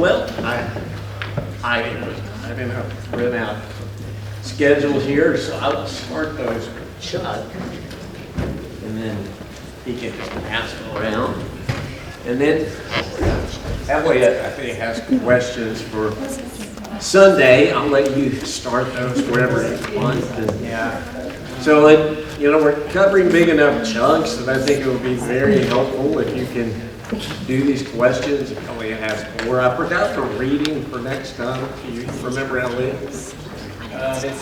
Well, I didn't print out schedule here, so I will start those with Chuck, and then he can pass it around. And then that way, if he has questions for Sunday, I'll let you start those wherever you want. And, yeah. So, we're covering big enough chunks that I think it would be very helpful if you can do these questions. If Elliot has more. I forgot the reading for next time. Do you remember, Elliot? It's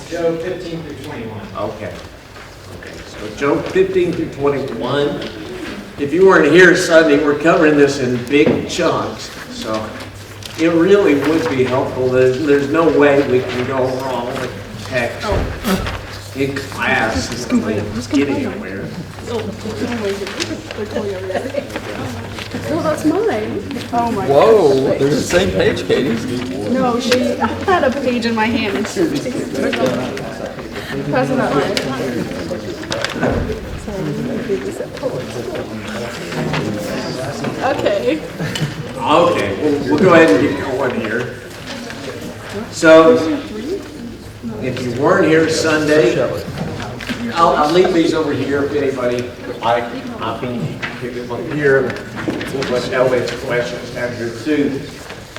Job 15 through 21. Okay. So Job 15 through 21. If you weren't here Sunday, we're covering this in big chunks. So it really would be helpful. There's no way we can go wrong with text in class. It's getting anywhere. Oh, that's mine. Oh my Whoa, they're the same page, Katie. No, I had a page in my hand and she takes it. Pass it that way. Okay. Okay, we'll go ahead and get going here. So, if you weren't here Sunday, I'll leave these over here if anybody would like. I can keep them up here. We'll let Elliot's questions after too.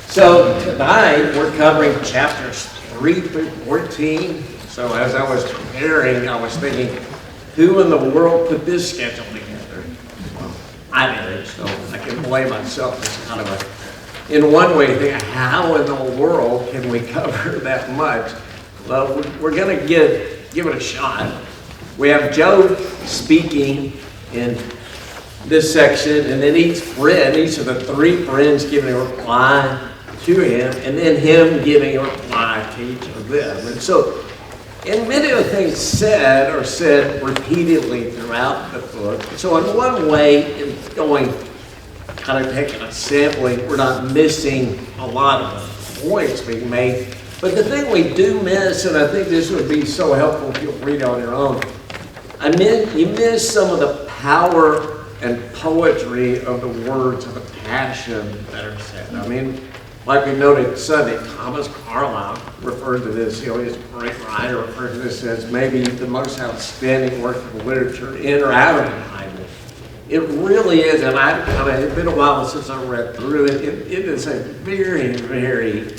So tonight we're covering chapters 3 through 14. So as I was preparing, I was thinking, who in the world put this schedule together? Well, I did, so I can blame myself. It's kind of in one way, think, how in the world can we cover that much? Well, we're going to give it a shot. We have Job speaking in this section, and then each of the three friends giving a reply to him, and then him giving a reply to each of them. And so, and many of the things said are said repeatedly throughout the book. So in one way, in going, kind of taking a sampling, we're not missing a lot of the points being made. But the thing we do miss, and I think this would be so helpful if you'll read on your own, you miss some of the power and poetry of the words of the passion that are said. I mean, like we noted Sunday, Thomas Carlyle referred to this, he's a great writer, referred to this as maybe the most outstanding work of literature in or out of the Bible. It really is, and it's been a while since I read through it. It is a very, very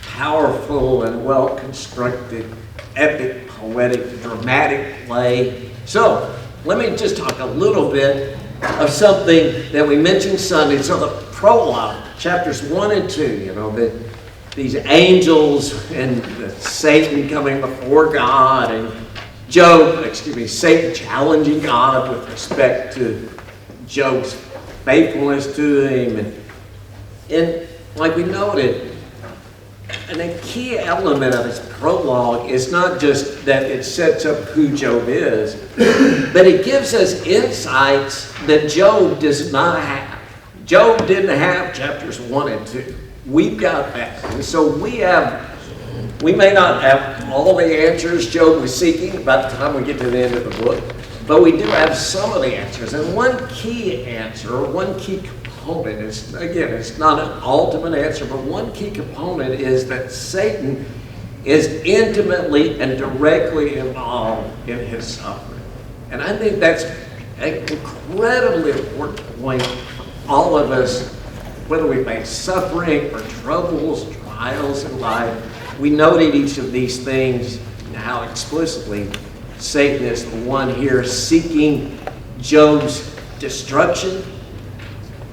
powerful and well-constructed, epic, poetic, dramatic play. So, let me just talk a little bit of something that we mentioned Sunday. So the prologue, chapters 1 and 2, these angels and Satan coming before God, and Satan challenging God with respect to Job's faithfulness to him. And like we noted, and a key element of his prologue is not just that it sets up who Job is, but it gives us insights that Job does not have. Job didn't have chapters 1 and 2. We've got that. And so we may not have all the answers Job was seeking by the time we get to the end of the book, but we do have some of the answers. And one key answer, or one key component is, again, it's not an ultimate answer, but one key component is that Satan is intimately and directly involved in his suffering. And I think that's an incredibly important point for all of us, whether we face suffering or troubles, trials in life. We noted each of these things, how explicitly Satan is the one here seeking Job's destruction.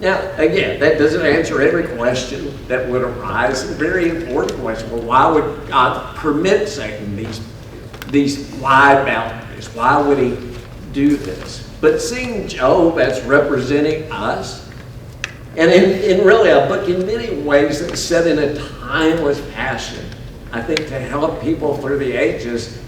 Now, again, that doesn't answer every question that would arise. A very important question. Well, why would God permit Satan these wide boundaries? Why would he do this? But seeing Job as representing us, and in really a book in many ways that's set in a timeless passion, I think to help people through the ages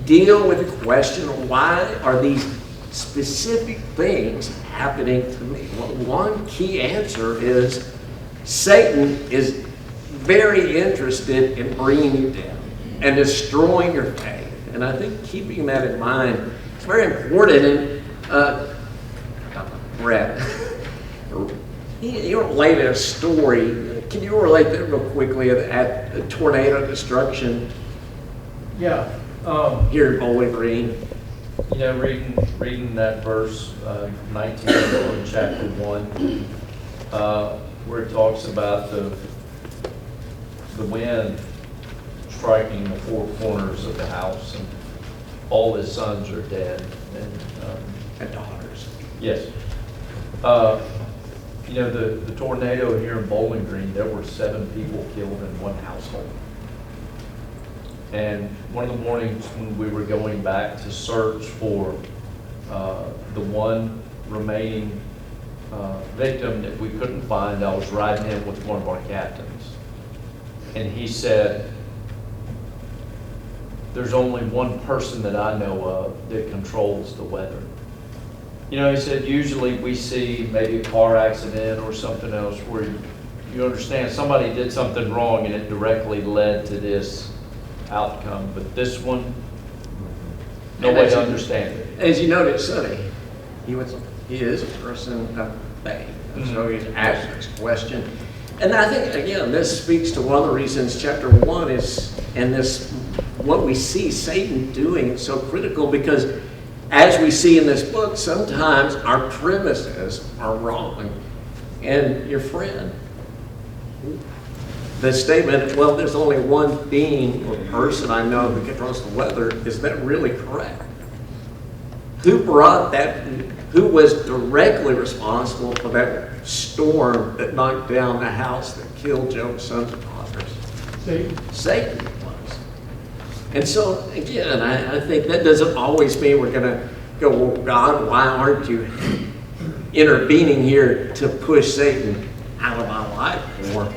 deal with the question of why are these specific things happening to me? Well, one key answer is Satan is very interested in bringing you down and destroying your faith. And I think keeping that in mind is very important. And Brett, he related a story can you relate that real quickly at the tornado destruction Yeah, here in Bowling Green? You know, reading that verse, 19 in chapter 1, where it talks about the wind striking the four corners of the house, and all his sons are dead, And daughters. yes. You know, the tornado here in Bowling Green, there were 7 people killed in one household. And one of the mornings when we were going back to search for the one remaining victim that we couldn't find, I was riding in with one of our captains. And he said, there's only one person that I know of that controls the weather. You know, he said, usually we see maybe a car accident or something else where you understand somebody did something wrong and it directly led to this outcome. But this one, no way to understand it. As you noted, Sonny, he is a person of faith. And so he's asked this question. And I think, again, this speaks to one of the reasons chapter 1 is, and this, what we see Satan doing is so critical, because as we see in this book, sometimes our premises are wrong. And your friend, the statement, well, there's only one being or person I know who controls the weather, is that really correct? Who brought that, who was directly responsible for that storm that knocked down the house that killed Job's sons and daughters? Satan was. And so, again, I think that doesn't always mean we're going to go, well, God, why aren't you intervening here to push Satan out of my life more?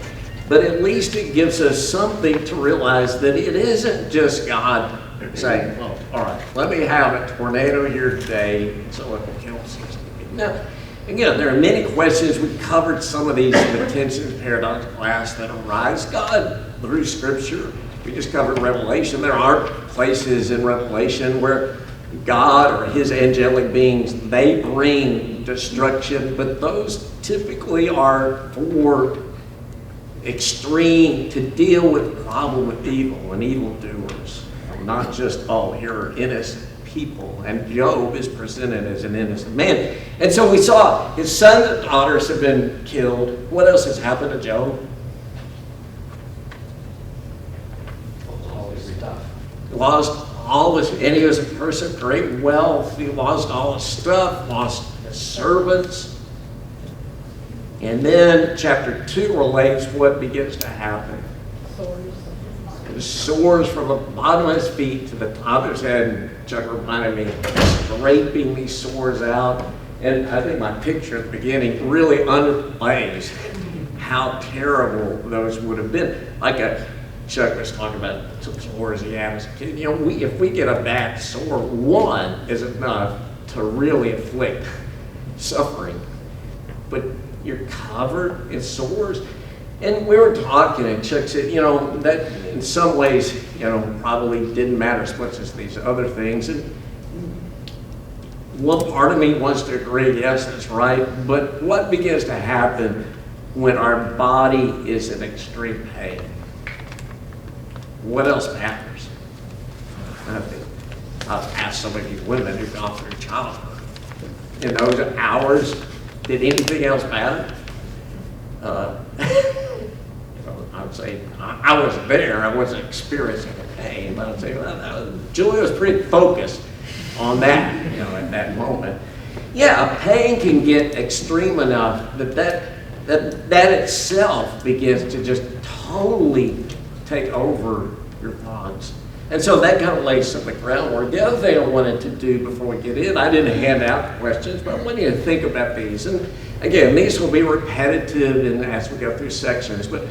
But at least it gives us something to realize that it isn't just God saying, well, all right, let me have a tornado here today so it will kill 60 people. Now, again, there are many questions. We covered some of these in the tension paradox class that arise. God, through Scripture, we just covered Revelation. There are places in Revelation where God or his angelic beings, they bring destruction, but those typically are for extreme, to deal with the problem with evil and evildoers, not just, oh, here are innocent people. And Job is presented as an innocent man. And so we saw his sons and daughters have been killed. What else has happened to Job? Lost all his, and he was a person of great wealth. He lost all his stuff, lost his servants. And then chapter 2 relates what begins to happen. It soars from the bottom of his feet to the top of his head. And Chuck reminded me, scraping these sores out. And I think my picture at the beginning really underplays how terrible those would have been. Like Chuck was talking about some sores he had as a kid. You know, if we get a bad sore, one is enough to really inflict suffering. But you're covered in sores. And we were talking, and Chuck said, you know, that in some ways, you know, probably didn't matter as much as these other things. And one part of me wants to agree, yes, that's right. But what begins to happen when our body is in extreme pain? What else matters? I've asked some of these women who've gone through childbirth. In those hours, did anything else matter? I would say I was there. I wasn't experiencing the pain, but I'd say, well, Julia was pretty focused on that, you know, at that moment. Yeah, pain can get extreme enough that itself begins to just totally take over your thoughts. And so that kind of lays some of the groundwork. The other thing I wanted to do before we get in, I didn't hand out questions, but I want you to think about these. And again, these will be repetitive as we go through sections, but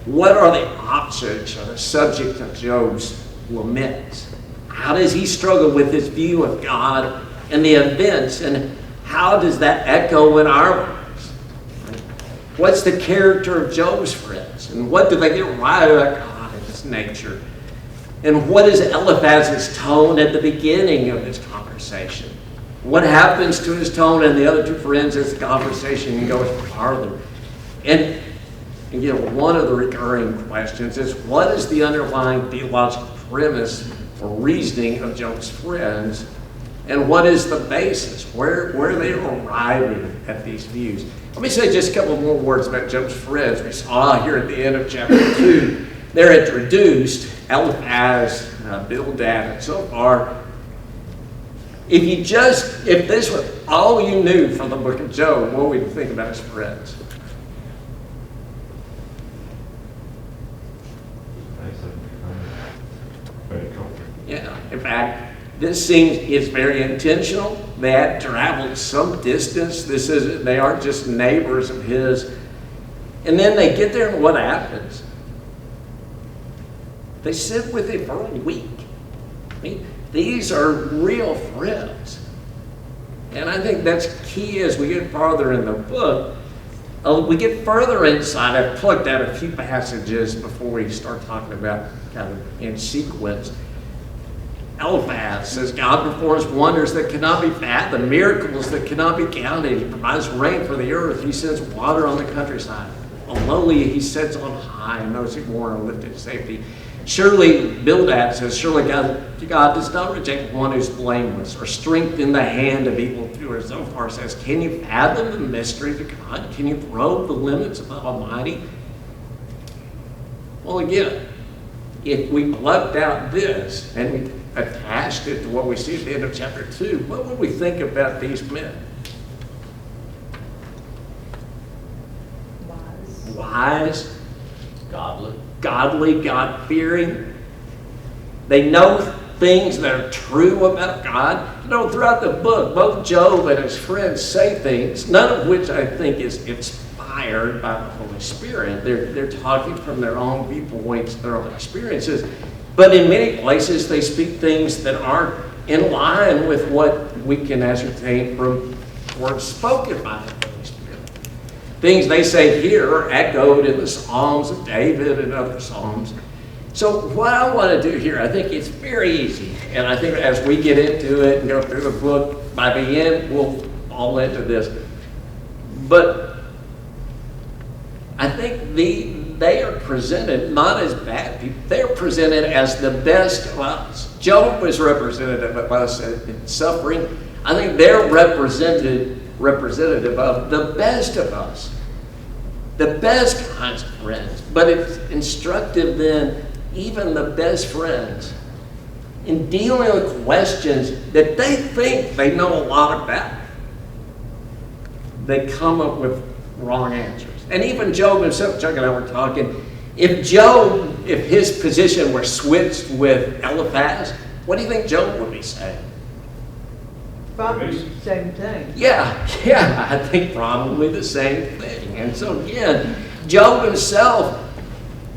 what are the objects or the subject of Job's laments? How does he struggle with his view of God and the events, and how does that echo in our lives? What's the character of Job's friends, and what do they get right about God and his nature? And what is Eliphaz's tone at the beginning of this conversation? What happens to his tone and the other two friends as the conversation goes farther? And again, one of the recurring questions is, what is the underlying theological premise or reasoning of Job's friends? And what is the basis? Where are they arriving at these views? Let me say just a couple more words about Job's friends. We saw here at the end of chapter 2, they're introduced, Eliphaz, Bildad, and so far. If this was all you knew from the book of Job, what would you think about his friends? Very comfortable. Yeah, in fact, this scene is very intentional. They had traveled some distance. They aren't just neighbors of his. And then they get there, and what happens? They sit with him for a week. I mean, these are real friends. And I think that's key as we get farther in the book. We get further inside. I've plucked out a few passages before we start talking about kind of in sequence. Eliphaz says, God performs wonders that cannot be fathomed, miracles that cannot be counted. He provides rain for the earth. He sends water on the countryside. On lowly he sits on high, and those who mourn are lifted to safety. Surely, Bildad says, surely God does not reject one who's blameless or strengthen the hand of evildoers. Zophar says, can you fathom the mystery of God? Can you probe the limits of the Almighty? Well, again, if we plucked out this and we attached it to what we see at the end of chapter 2, what would we think about these men? Wise, godly, God-fearing. They know things that are true about God. You know, throughout the book, both Job and his friends say things, none of which I think is inspired by the Holy Spirit. They're talking from their own viewpoints, their own experiences. But in many places, they speak things that aren't in line with what we can ascertain from words spoken by the Holy Spirit. Things they say here are echoed in the Psalms of David and other Psalms. So what I want to do here, I think it's very easy. And I think as we get into it and go through the book, by the end, we'll fall into this. But I think they are presented not as bad people. They're presented as the best of us. Job was representative of us in suffering. I think they're representative of the best of us. The best kinds of friends. But it's instructive then, even the best friends, in dealing with questions that they think they know a lot about, they come up with wrong answers. And even Job himself, Chuck and I were talking, if his position were switched with Eliphaz, what do you think Job would be saying? Probably the same thing. Yeah, I think probably the same thing. And so again, Job himself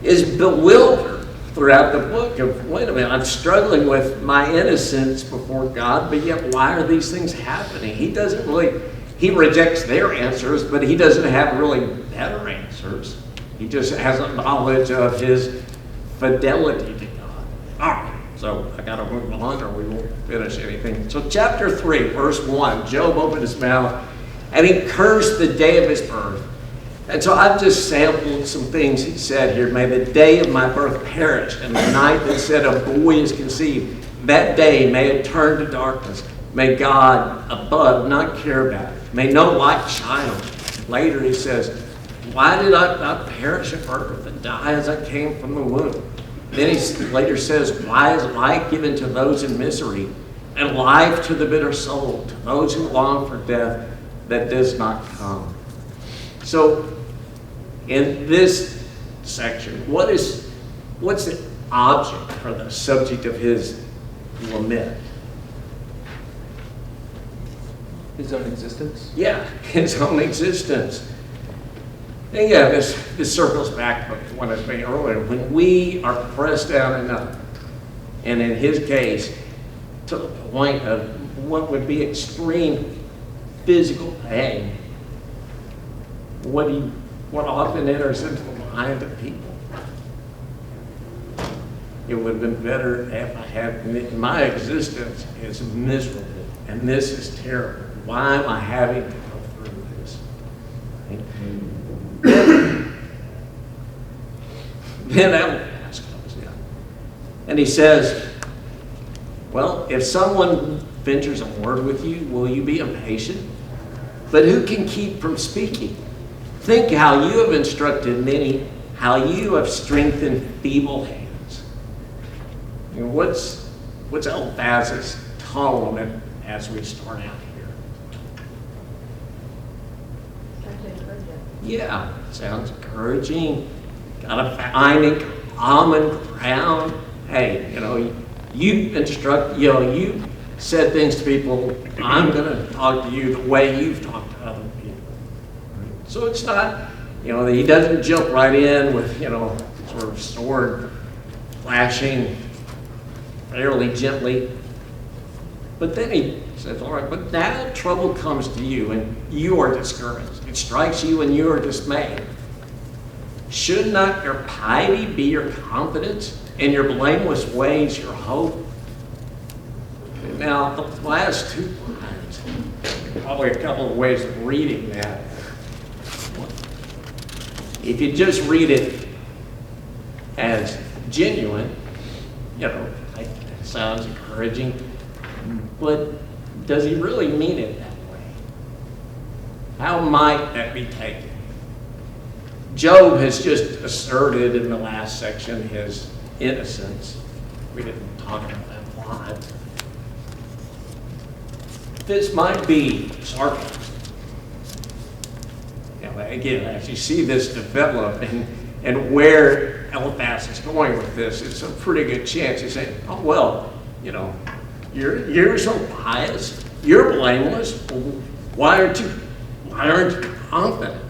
is bewildered throughout the book of, wait a minute, I'm struggling with my innocence before God, but yet why are these things happening? He rejects their answers, but he doesn't have really better answers. He just has a knowledge of his fidelity to God. All right, so I got to move on or we won't finish anything. So chapter 3, verse 1, Job opened his mouth and he cursed the day of his birth. And so I've just sampled some things he said here. May the day of my birth perish, and the night that said a boy is conceived. That day may it turn to darkness. May God above not care about it. May no light shine on it. Later he says, why did I not perish at birth and die as I came from the womb? Then he later says, why is light given to those in misery, and life to the bitter soul, to those who long for death that does not come? So, in this section, what's the object or the subject of his lament? His own existence? Yeah, his own existence. And yeah, this circles back to what I was saying earlier. When we are pressed down enough, and in his case, to the point of what would be extreme physical pain, what often enters into the mind of people. It would have been better if I had, my existence is miserable, and this is terrible. Why am I having to go through this? Right? Then Eliphaz comes in. And he says, well, if someone ventures a word with you, will you be impatient? But who can keep from speaking? Think how you have instructed many, how you have strengthened feeble hands. You know, what's Eliphaz's tone as we start out here? Yeah, sounds encouraging. Gotta find a common ground. Hey, you instruct, you said things to people. I'm gonna talk to you the way you've talked to other people. So it's not, he doesn't jump right in with, sort of sword flashing fairly gently. But then he says, all right, but now trouble comes to you and you are discouraged. It strikes you and you are dismayed. Should not your piety be your confidence and your blameless ways your hope? Now, the last 2 lines, probably a couple of ways of reading that. If you just read it as genuine, it sounds encouraging, but does he really mean it that way? How might that be taken? Job has just asserted in the last section his innocence. We didn't talk about that a lot. This might be sarcasm. Again, as you see this develop and where Eliphaz is going with this, it's a pretty good chance he's saying, oh, well, you're so pious, you're blameless, why aren't you confident?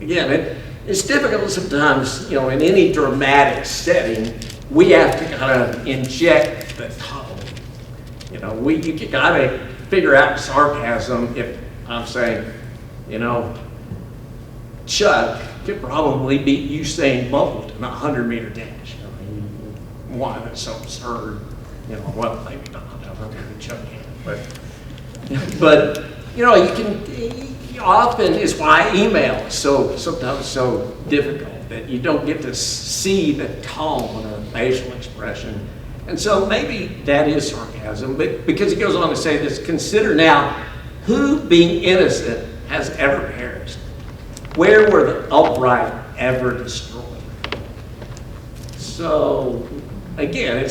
Again, it's difficult sometimes, in any dramatic setting, we have to kind of inject the tone. You gotta figure out sarcasm if I'm saying, Chuck could probably beat Usain Bolt in a 100-meter dash. Why that's so absurd. Well, maybe not. I don't think Chuck can. But you can, often is why email is sometimes so difficult, that you don't get to see the tone or facial expression. And so maybe that is sarcasm, but because he goes on to say this, consider now who being innocent has ever perished. Where were the upright ever destroyed? So, again,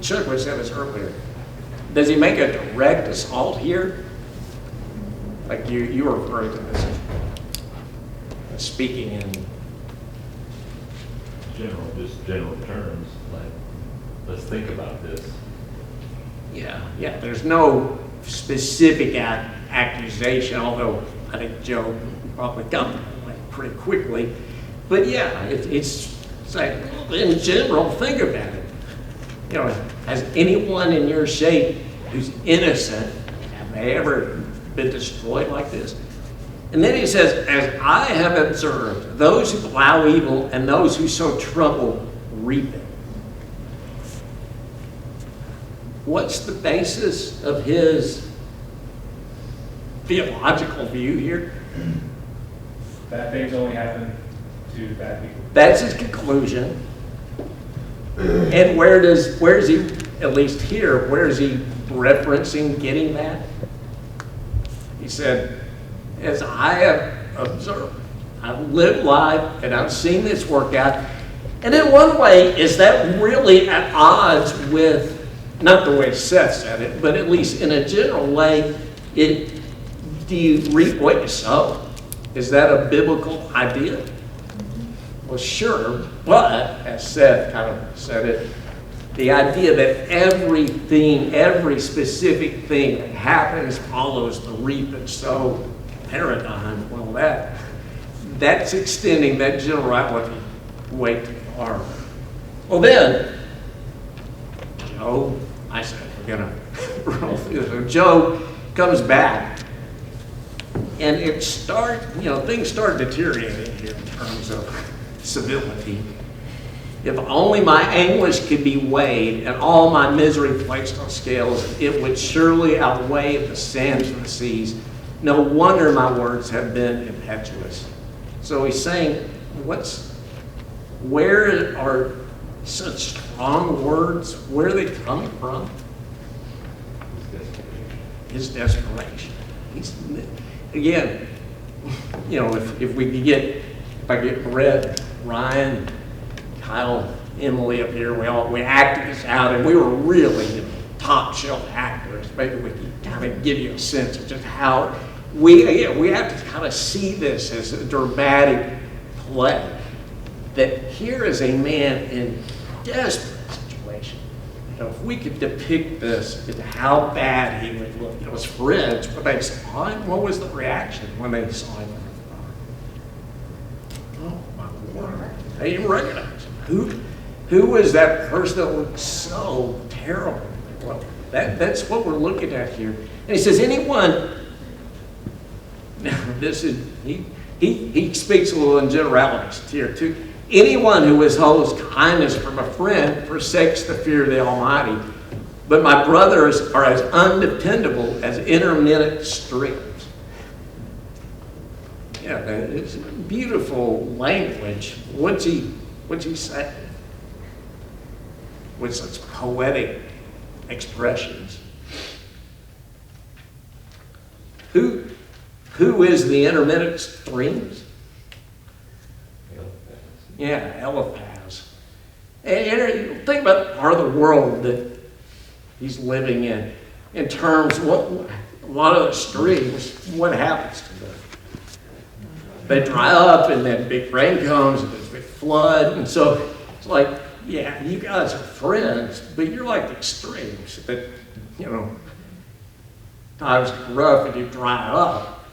Chuck was saying this earlier. Does he make a direct assault here? Like you were referring to this, speaking in general terms, like, let's think about this. Yeah, there's no specific accusation, although I think Joe probably got that pretty quickly. But yeah, it's like, in general, think about it. Has anyone in your shape who's innocent, have they ever been destroyed like this? And then he says, as I have observed, those who plow evil and those who sow trouble reap it. What's the basis of his theological view here? Bad things only happen to bad people. That's his conclusion. And where is he, at least here, where is he referencing getting that? He said, as I have observed, I've lived life and I've seen this work out. And in one way, is that really at odds with, not the way Seth said it, but at least in a general way, do you reap what you sow? Is that a biblical idea? Well, sure, but as Seth kind of said it, the idea that everything, every specific thing that happens follows the reap and sow paradigm, well, that's extending that generality way too far. Well, then, Job, I said we're going to roll through this. Job comes back. And things start deteriorating here in terms of civility. If only my anguish could be weighed and all my misery placed on scales, it would surely outweigh the sands of the seas. No wonder my words have been impetuous. So he's saying, what's Where are such strong words? Where are they coming from? His desperation. He's, again, you know, if we could get, if I get Brett, Ryan, Kyle, Emily up here, we acted this out, and we were really top shelf actors. Maybe we can kind of give you a sense of just how we have to kind of see this as a dramatic play. That here is a man in desperate situation. You know, if we could depict this, into how bad he would look. It was friends, when they saw him, what was the reaction when they saw him? Oh my Lord! They didn't recognize him. Who was that person that looked so terrible? Well, that's what we're looking at here. And he says, anyone. This is he speaks a little in generalities here too. Anyone who withholds kindness from a friend forsakes the fear of the Almighty. But my brothers are as undependable as intermittent streams. Yeah, it's beautiful language. What's he say? With such poetic expressions. Who is the intermittent streams? Yeah, Eliphaz. And think about part of the world that he's living in terms of a lot of the streams, what happens to them? They dry up, and then big rain comes, and there's a big flood, and so it's like, yeah, you guys are friends, but you're like the extremes that, you know, times get rough and you dry up.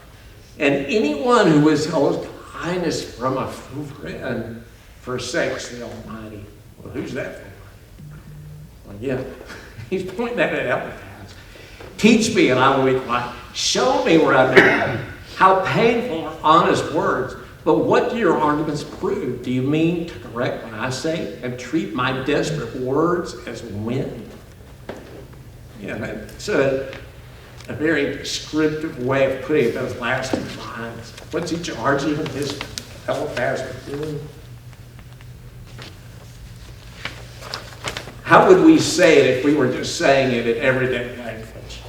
And anyone who withholds kindness from a friend forsakes the Almighty. Well, who's that for? Well, yeah, he's pointing that at Eliphaz. Teach me and I will be quiet. Show me where I've been. How painful are honest words. But what do your arguments prove? Do you mean to correct what I say and treat my desperate words as wind? Yeah, that's a very descriptive way of putting those last two lines. What's he charging his Eliphaz with doing? How would we say it if we were just saying it in everyday language?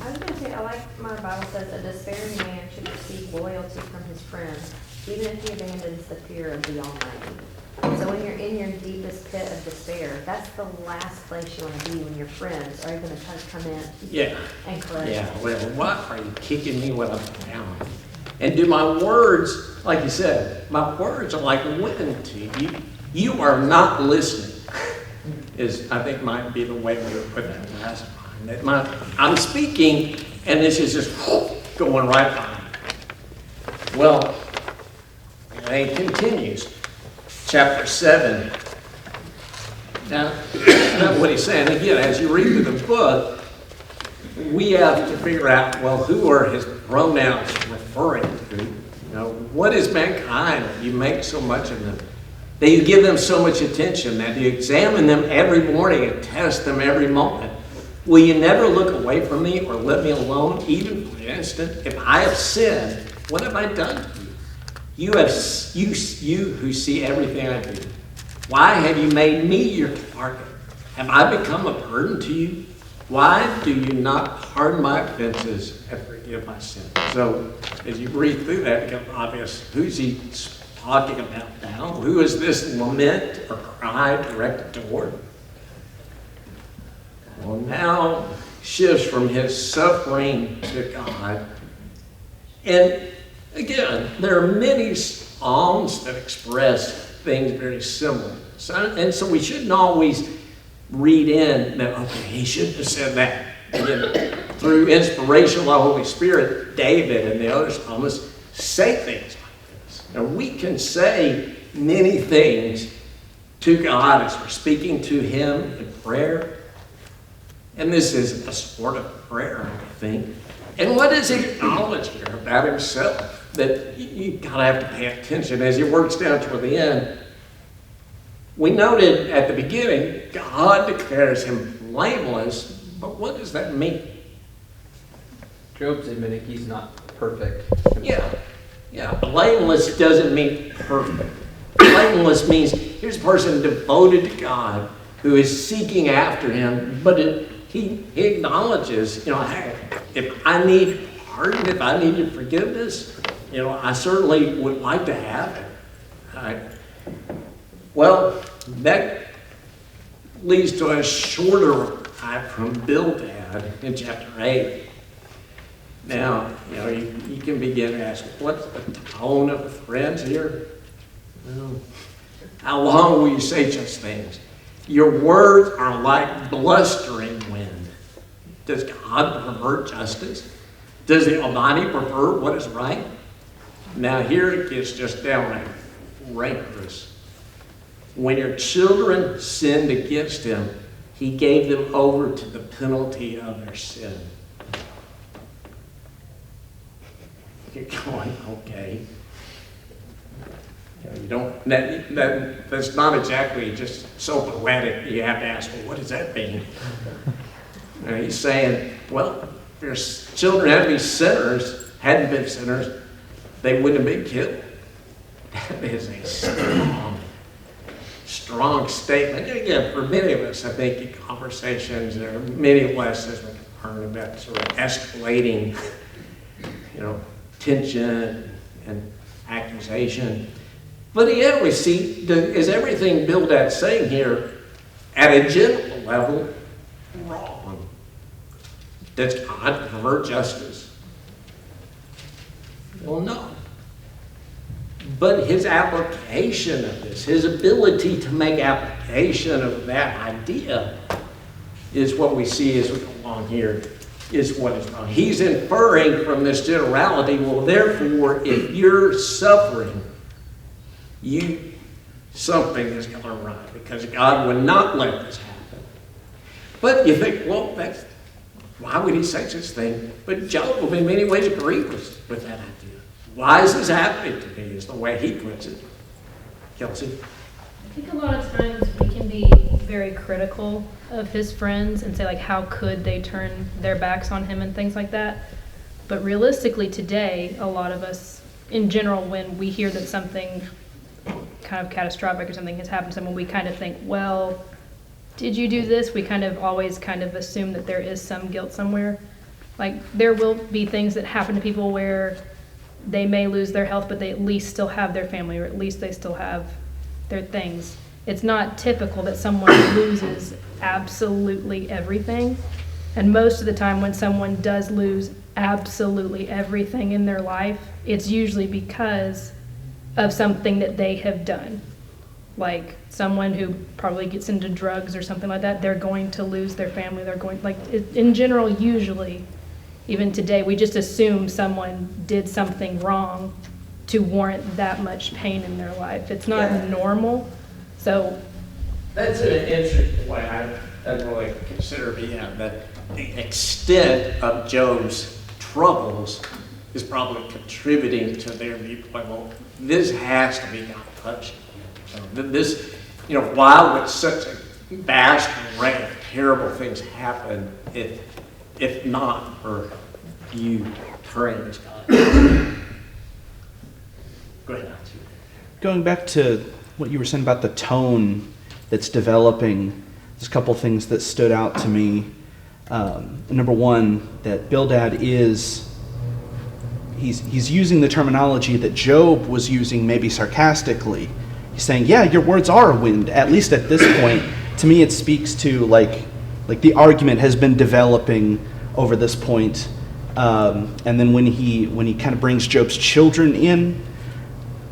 I was going to say, I like my Bible says a despairing man should receive loyalty from his friends, even if he abandons the fear of the Almighty. So when you're in your deepest pit of despair, that's the last place you want to be when your friends are going to come in and correct you. Yeah, well, what are you kicking me when I'm down? And do my words, like you said, my words are like wind to you. You are not listening. Is, I think, might be the way we would put that last line. I'm speaking, and this is just going right by. Well, it continues. Chapter 7. Now, that's what he's saying. Again, as you read through the book, we have to figure out, well, who are his pronouns referring to? You know, what is mankind that you make so much of them? That you give them so much attention, that you examine them every morning and test them every moment. Will you never look away from me or let me alone, even for an instant? If I have sinned, what have I done to you? You who see everything I do. Why have you made me your target? Have I become a burden to you? Why do you not pardon my offenses and forgive my sins? So as you read through that, it becomes obvious, who's he talking about now? Who is this lament or cry directed toward? Well, now shifts from his suffering to God. And again, there are many psalms that express things very similar. So we shouldn't always read in that, okay, he shouldn't have said that. Again, through inspiration of the Holy Spirit, David and the other psalmists say things like this. Now, we can say many things to God as we're speaking to him in prayer. And this is a sort of prayer, I think. And what does he acknowledge here about himself? That you gotta have to pay attention as he works down toward the end. We noted at the beginning, God declares him blameless, but what does that mean? Job's admitting he's not perfect. Yeah, blameless doesn't mean perfect. Blameless means here's a person devoted to God who is seeking after him, but he acknowledges, hey, if I need pardon, if I need forgiveness, I certainly would like to have it. All right. Well, that leads to a shorter type from Bildad in chapter 8. Now, you can begin to ask, what's the tone of the friends here? Well, how long will you say such things? Your words are like blustering wind. Does God pervert justice? Does the Almighty pervert what is right? Now here it gets just downright rancorous. When your children sinned against him, he gave them over to the penalty of their sin. You're going, okay. You don't, that's not exactly just so poetic. You have to ask, well, what does that mean? He's saying, well, if your children hadn't been sinners, they wouldn't have been killed. That is a strong statement. Again, for many of us, I think in conversations, there are many lessons we can learn about sort of escalating, tension and accusation. But yet we see, is everything Bildad's saying here at a general level wrong? Does God pervert justice? Well, no. But his application of this, his ability to make application of that idea is what we see as we go along here, is what is wrong. He's inferring from this generality, well, therefore, if you're suffering, something is going right, because God would not let this happen. But you think, well, why would he say such thing? But Job, in many ways, agreed with that idea. Why is this happening to me, is the way he puts it. Kelsey? I think a lot of times we can be very critical of his friends and say, like, how could they turn their backs on him and things like that. But realistically today, a lot of us, in general, when we hear that something kind of catastrophic or something has happened to someone, we kind of think, well, did you do this? We kind of always kind of assume that there is some guilt somewhere. Like, there will be things that happen to people where they may lose their health, but they at least still have their family, or at least they still have their things. It's not typical that someone loses absolutely everything. And most of the time when someone does lose absolutely everything in their life, it's usually because of something that they have done. Like someone who probably gets into drugs or something like that, they're going to lose their family. They're going, in general, usually, even today, we just assume someone did something wrong to warrant that much pain in their life. It's not normal. So that's an interesting way. I really consider that the extent of Job's troubles is probably contributing to their viewpoint. Well, this has to be God punishing. So this, why would such a vast array of terrible things happen if not for you turning this God? Go ahead. Going back to what you were saying about the tone that's developing, there's a couple things that stood out to me. Number one, that Bildad he's using the terminology that Job was using, maybe sarcastically. He's saying, yeah, your words are wind, at least at this point. To me, it speaks to like the argument has been developing over this point. And then when he kind of brings Job's children in,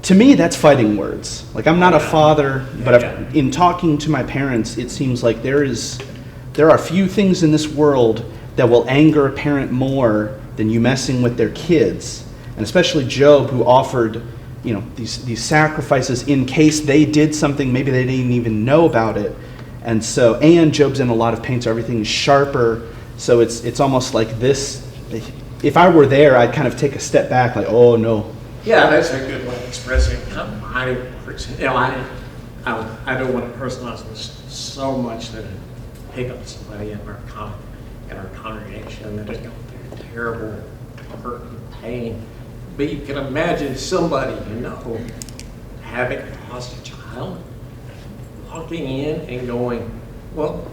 to me, that's fighting words. Like, I'm not a father, but in talking to my parents, it seems like there are few things in this world that will anger a parent more than you messing with their kids. And especially Job, who offered, these sacrifices in case they did something maybe they didn't even know about it. And Job's in a lot of pain, so everything is sharper. So it's almost like this. If I were there, I'd kind of take a step back, like, oh no. Yeah, that's a good way of expressing my words. I don't want to personalize this so much that I pick up somebody in our congregation that is going through terrible hurt and pain. But you can imagine somebody having lost a child, walking in and going, well,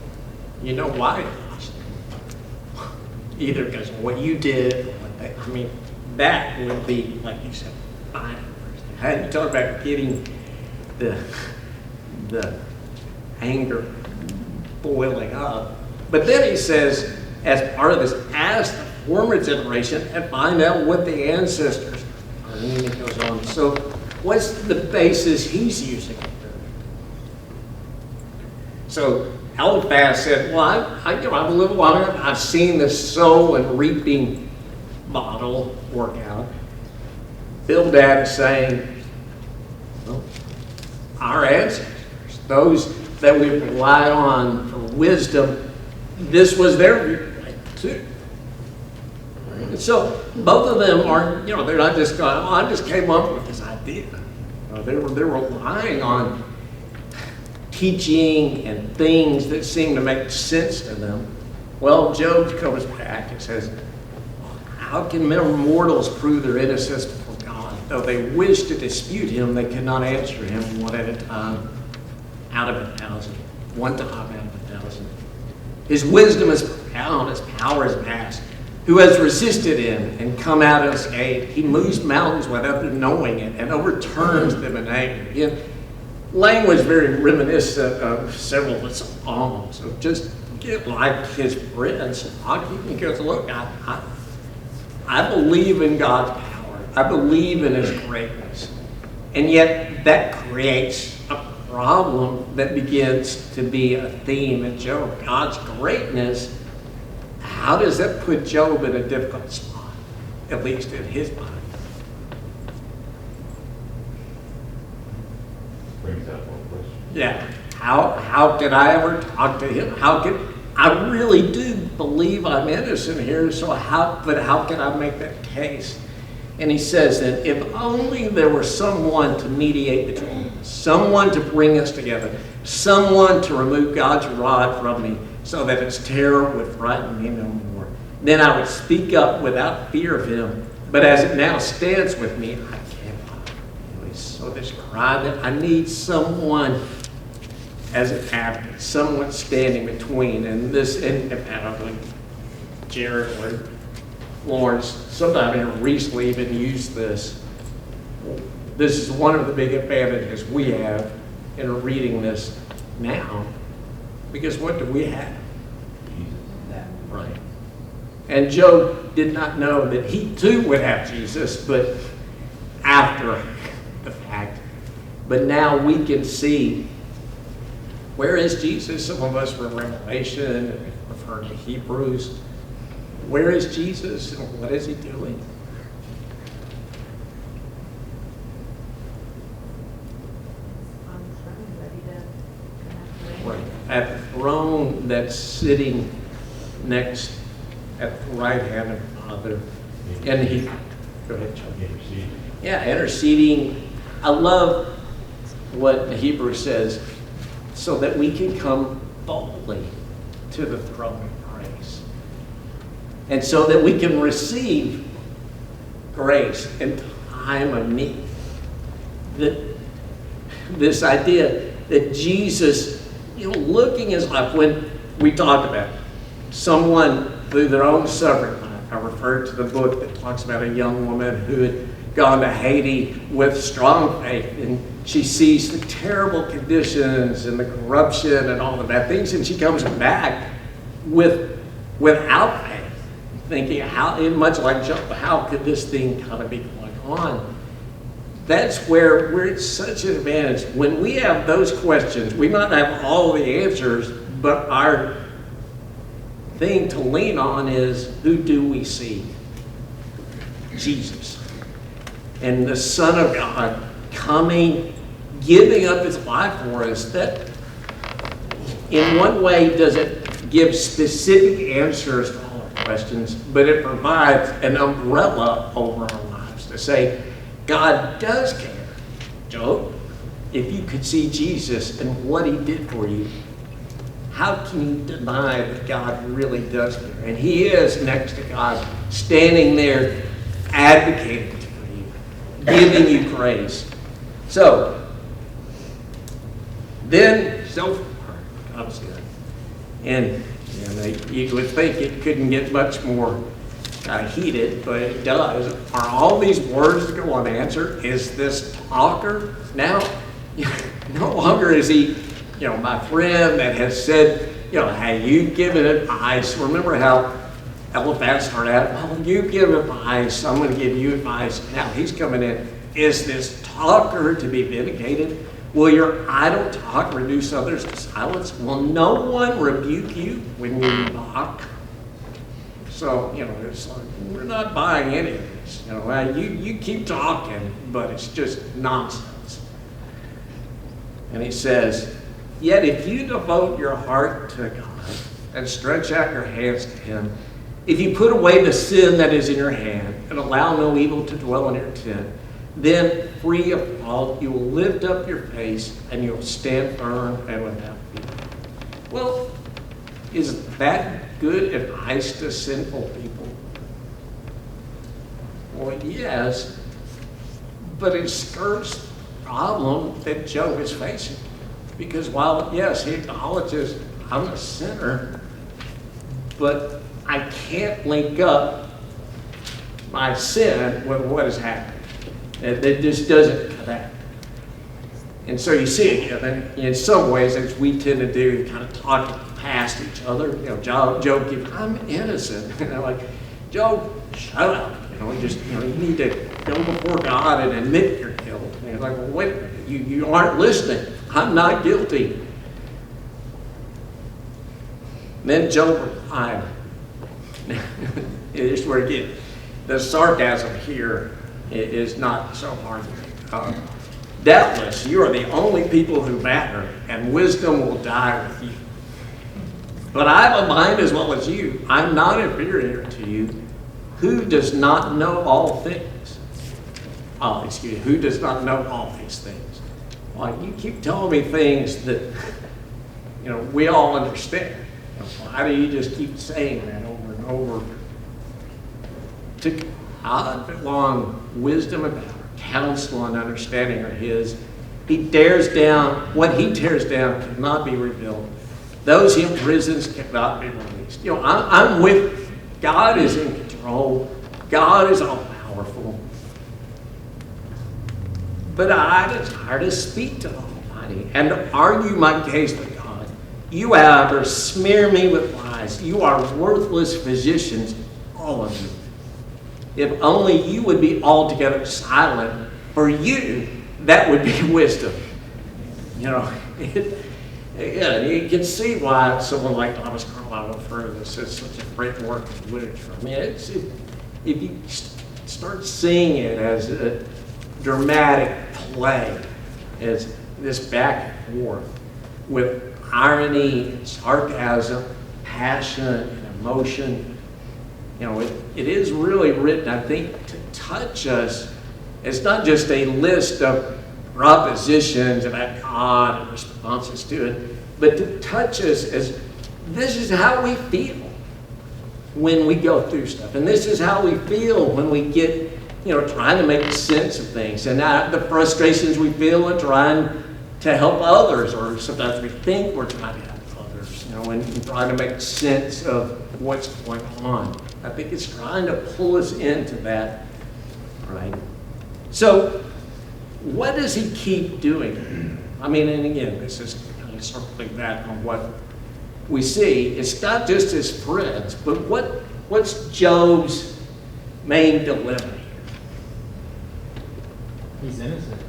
you know why it lost? Either because of what you did, or what they, I mean, that would be, like you said, fine. How do you talk about getting the anger boiling up? But then he says, as part of this, ask the former generation and find out what the ancestors are. And then he goes on. So what's the basis he's using? So Eliphaz said, well, I'm a little while ago, I've seen the sow and reaping model work out. Bildad is saying, well, our ancestors, those that we rely on for wisdom, this was their viewpoint too. And so both of them are, they're not just going, oh, I just came up with this idea. They're relying on teaching and things that seem to make sense to them. Well, Job comes back and says, how can mere mortals prove their innocence before God? Though they wish to dispute him, they cannot answer him one at a time out of 1,000. One time out of 1,000. His wisdom is profound, his power is vast. Who has resisted him and come out unscathed? He moves mountains without them knowing it and overturns them in anger. Again, language very reminiscent of several of the Psalms. So just get like his friends. He goes, look, I believe in God's power. I believe in his greatness. And yet that creates a problem that begins to be a theme in Job. God's greatness, how does that put Job in a difficult spot, at least in his mind? Brings up one question. Yeah. How could I ever talk to him? I really do believe I'm innocent here, so how can I make that case? And he says that if only there were someone to mediate between us, someone to bring us together, someone to remove God's rod from me so that its terror would frighten me no more, then I would speak up without fear of him. But as it now stands with me, I cannot. So this cry that I need someone as an advocate, someone standing between, and I believe Jared or Lawrence, sometime here recently even used this. This is one of the big advantages we have in reading this now, because what do we have? That, right. And Job did not know that he too would have Jesus, but after the fact. But now we can see, where is Jesus? Some of us were in Revelation, referring to Hebrews. Where is Jesus and what is he doing? On the throne, ready to Right. At the throne that's sitting next at the right hand of the Father. And he, go ahead, Chuck. Intercede. Yeah, interceding. I love what the Hebrew says, so that we can come boldly to the throne of grace. And so that we can receive grace in time of need. This idea that Jesus, looking his life, when we talk about someone through their own suffering life. I referred to the book that talks about a young woman who had gone to Haiti with strong faith, and she sees the terrible conditions and the corruption and all the bad things, and she comes back without faith, thinking, much like Job, how could this thing kind of be going on? That's where it's such an advantage. When we have those questions, we might not have all the answers, but our thing to lean on is, who do we see? Jesus. And the Son of God coming, giving up his life for us. That, in one way, doesn't give specific answers to all our questions, but it provides an umbrella over our lives to say, God does care. Job, if you could see Jesus and what he did for you, how can you deny that God really does care? And he is next to God, standing there, advocating for you, giving you praise. So, then so far comes in. And you would think it couldn't get much more heated, but it does. Are all these words that go unanswered? Is this talker now? No longer is he, my friend that has said, hey, you give it advice. Remember how Eliphaz started out, well, you give advice, I'm going to give you advice. Now he's coming in. Is this talker to be vindicated? Will your idle talk reduce others to silence? Will no one rebuke you when you mock? So, it's like, we're not buying any of this. You keep talking, but it's just nonsense. And he says, yet if you devote your heart to God and stretch out your hands to him, if you put away the sin that is in your hand and allow no evil to dwell in your tent, then free of fault, you will lift up your face and you'll stand firm and without fear. Well, is that good advice to sinful people? Well, yes, but it skirts the problem that Job is facing. Because while, yes, he acknowledges, I'm a sinner, but I can't link up my sin with what has happened. It just doesn't connect. And so you see again, in some ways, as we tend to do, kind of talk past each other. Job keeps, I'm innocent. And I'm like, Job, shut up. You need to go before God and admit your guilt. And you're like, well, wait a minute, you aren't listening. I'm not guilty. And then Job replied, here's where again, the sarcasm here is not so hard. Doubtless, you are the only people who matter, and wisdom will die with you. But I have a mind as well as you. I'm not inferior to you. Who does not know all things? Who does not know all these things? Well, you keep telling me things that, we all understand. Why do you just keep saying that over and over? To God belong wisdom and power, counsel and understanding are his. He tears down, what he tears down cannot be rebuilt. Those he imprisons cannot be released. I'm with, God is in control. God is all powerful. But I desire to speak to the Almighty and to argue my case with God. You, however, smear me with lies. You are worthless physicians, all of you. If only you would be altogether silent, for you, that would be wisdom. You can see why someone like Thomas Carlyle referred to this as such a great work of literature. If you start seeing it as a dramatic play, as this back and forth with irony and sarcasm, passion and emotion, it is really written, I think, to touch us. It's not just a list of propositions about God and responses to it, but to touch us as this is how we feel when we go through stuff. And this is how we feel when we get, trying to make sense of things. And the frustrations we feel in trying to help others, or sometimes we think we're trying to help others, and trying to make sense of what's going on. I think it's trying to pull us into that, right? So, what does he keep doing? And again, this is kind of circling back on what we see. It's not just his friends, but what's Job's main dilemma here? He's innocent.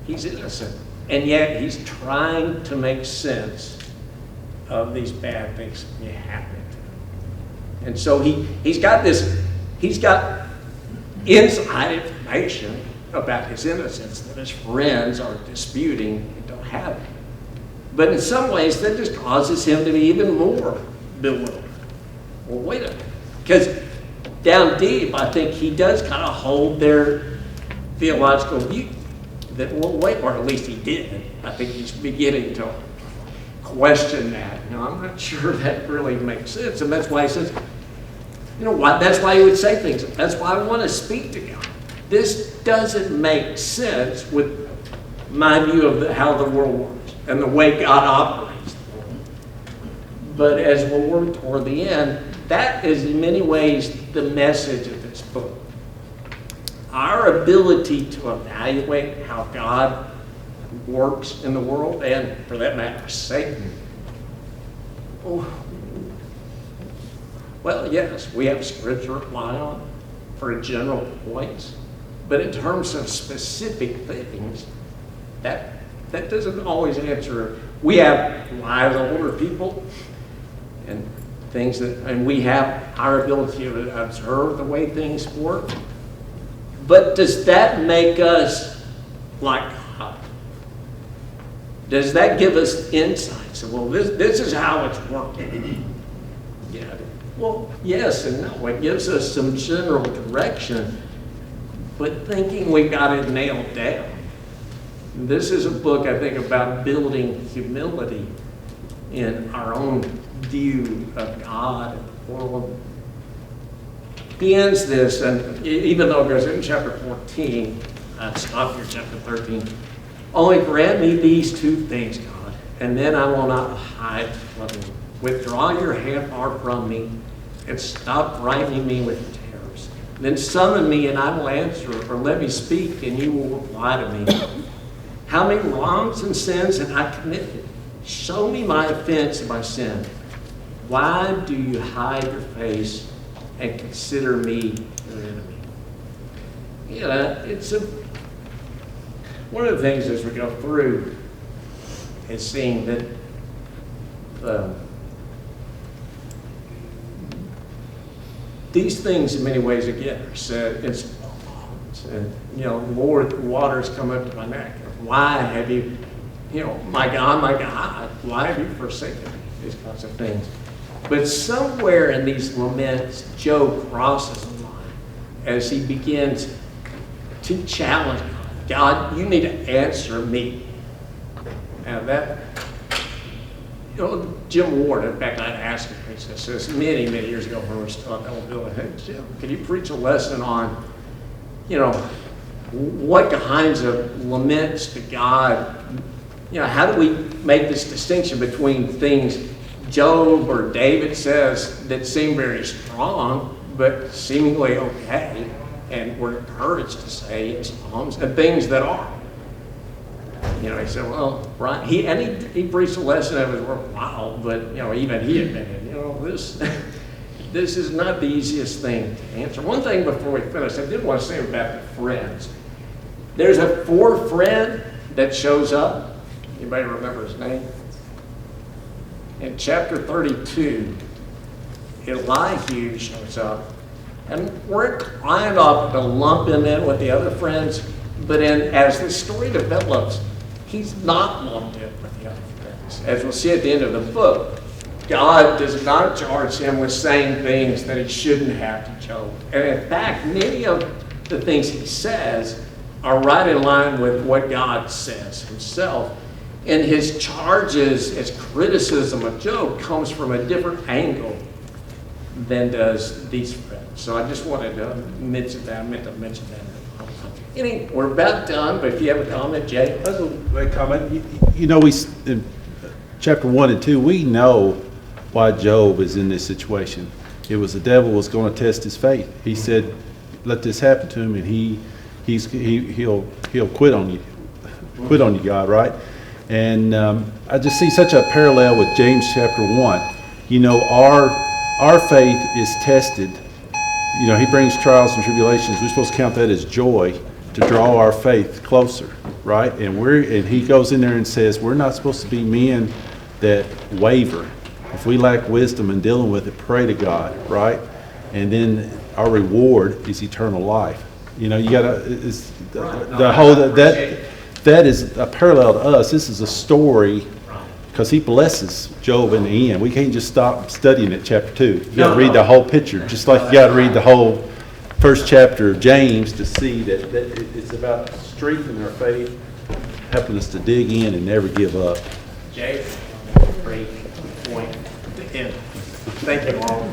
He's innocent. And yet he's trying to make sense of these bad things that happen. And so he's got inside information about his innocence that his friends are disputing and don't have it. But in some ways, that just causes him to be even more bewildered. Well, wait a minute. Because down deep, I think he does kind of hold their theological view that, well, wait, or at least he did. I think he's beginning to question that. I'm not sure that really makes sense. And that's why he says, that's why he would say things. That's why I want to speak to God. This doesn't make sense with my view of how the world works. and the way God operates. But as we'll work toward the end, that is in many ways the message of this book. Our ability to evaluate how God works in the world, and for that matter, Satan. Well, yes, we have scripture to rely on for general points, but in terms of specific things, that doesn't always answer. We have lives of older people and things and we have our ability to observe the way things work. But does that make us like God? Does that give us insight? So, well, this is how it's working. Yeah. Well, yes and no. It gives us some general direction, but thinking we got it nailed down. This is a book, I think, about building humility in our own view of God and the world. He ends this, and even though it goes in chapter 14, stop here, chapter 13. Only grant me these two things, God, and then I will not hide from you. Withdraw your hand far from me, and stop frightening me with terrors. Then summon me, and I will answer, or let me speak, and you will reply to me. How many wrongs and sins have I committed? Show me my offense and my sin. Why do you hide your face and consider me your enemy? It's one of the things as we go through is seeing that these things in many ways again are said in small moments. And Lord, the waters come up to my neck. Why have you, my God, why have you forsaken me? These kinds of things. But somewhere in these laments, Job crosses a line as he begins to challenge God, you need to answer me. Now that, Jim Ward, in fact, I'd asked him, he says many, many years ago when we were still at Elmville, hey, Jim, can you preach a lesson on, what kinds of laments to God, how do we make this distinction between things Job or David says that seem very strong, but seemingly okay, and we're encouraged to say in Psalms, and things that are. He said, well, right, he preached a lesson that was worthwhile, but even he admitted, this is not the easiest thing to answer. One thing before we finish, I did want to say about the friends. There's a fourth friend that shows up. Anybody remember his name? In chapter 32, Elihu shows up. And we're inclined often to lump him in with the other friends, but as the story develops, he's not lumped in with the other friends. As we'll see at the end of the book, God does not charge him with saying things that he shouldn't have to Job. And in fact, many of the things he says are right in line with what God says himself. And his charges, his criticism of Job comes from a different angle than does these friends. So I just wanted to mention that. I meant to mention that. We're about done, but if you have a comment, Jay. That's a great comment. We in chapter 1 and 2, we know why Job is in this situation. It was the devil was going to test his faith. He said, "Let this happen to him," and he'll quit on you, God, right? And I just see such a parallel with James chapter 1. Our faith is tested. He brings trials and tribulations. We're supposed to count that as joy to draw our faith closer, right? And he goes in there and says, we're not supposed to be men that waver. If we lack wisdom in dealing with it, pray to God, right? And then our reward is eternal life. You gotta, that is a parallel to us. This is a story, because he blesses Job in the end. We can't just stop studying at chapter 2. You got to read the whole picture, just like you got to read the whole first chapter of James to see that it's about strengthening our faith, helping us to dig in and never give up. Jay, great point to end. Thank you all.